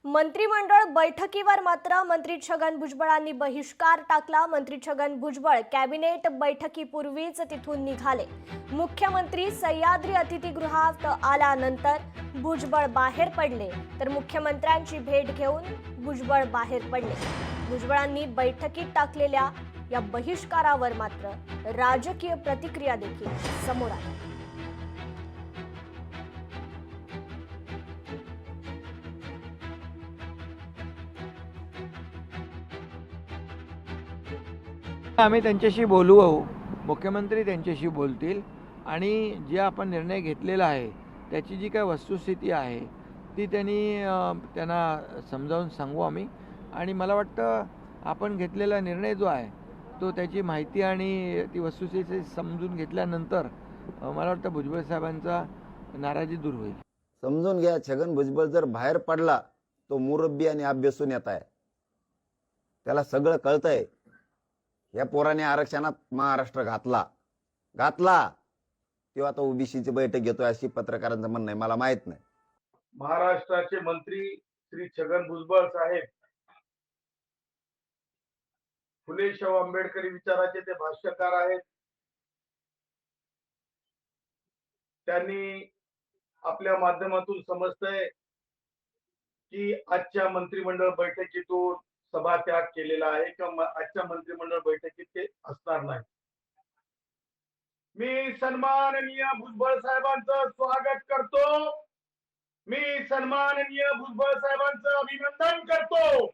मंत्रिमंडळ बैठकीवर मात्र मंत्री छगन भुजबळांनी बहिष्कार टाकला। मंत्री छगन भुजबळ कॅबिनेट बैठकीपूर्वीच तिथून निघाले। मुख्यमंत्री सह्याद्री अतिथीगृहात आल्यानंतर भुजबळ बाहेर पडले, तर मुख्यमंत्र्यांची भेट घेऊन भुजबळ बाहेर पडले। भुजबळांनी बैठकीत टाकलेल्या या बहिष्कारावर मात्र राजकीय प्रतिक्रिया देखील समोर आली। आम्ही त्यांच्याशी बोलू, मुख्यमंत्री त्यांच्याशी बोलतील आणि जे आपण निर्णय घेतलेला आहे त्याची जी काय वस्तुस्थिती आहे ती त्यांना समजावून सांगू आम्ही। आणि मला वाटतं आपण घेतलेला निर्णय जो आहे तो त्याची माहिती आणि ती वस्तुस्थिती समजून घेतल्यानंतर मला वाटतं भुजबळ साहेबांचा नाराजी दूर होईल। समजून घ्या, छगन भुजबळ जर बाहेर पडला तो मुरब्बी आणि अभ्यासून येत आहे, त्याला सगळं कळतंय। या पोराने आरक्षणात महाराष्ट्र घातला तेव्हा आता ओबीसीची बैठक घेतोय अशी पत्रकारांचं म्हणणं आहे, मला माहित नाही। महाराष्ट्राचे मंत्री श्री छगन भुजबळ साहेब फुले शाहू आंबेडकरी विचाराचे ते भाष्यकार आहेत। त्यांनी आपल्या माध्यमातून समजतंय की आजच्या मंत्रिमंडळ बैठकीतून सभात्याग केलेला आहे किंवा आजच्या मंत्रिमंडळ बैठकीत ते असणार नाही। मी सन्माननीय भुजबळ साहेबांचं स्वागत करतो, मी सन्माननीय भुजबळ साहेबांचं अभिनंदन करतो।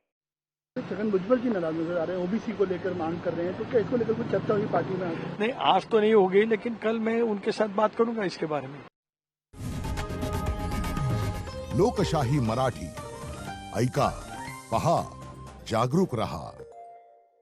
छगन भुजबल की नाराज नजर आ रहे हैं, ओबीसी को लेकर मांग कर रहे हैं, तो क्या इसको लेकर कुछ चर्चा हुई पार्टी में? नहीं, आज तो नहीं हो गई, लेकिन कल मैं उनके साथ बात करूंगा इसके बारे में। लोकशाही मराठी ऐका, पहा, जागरूक रहा।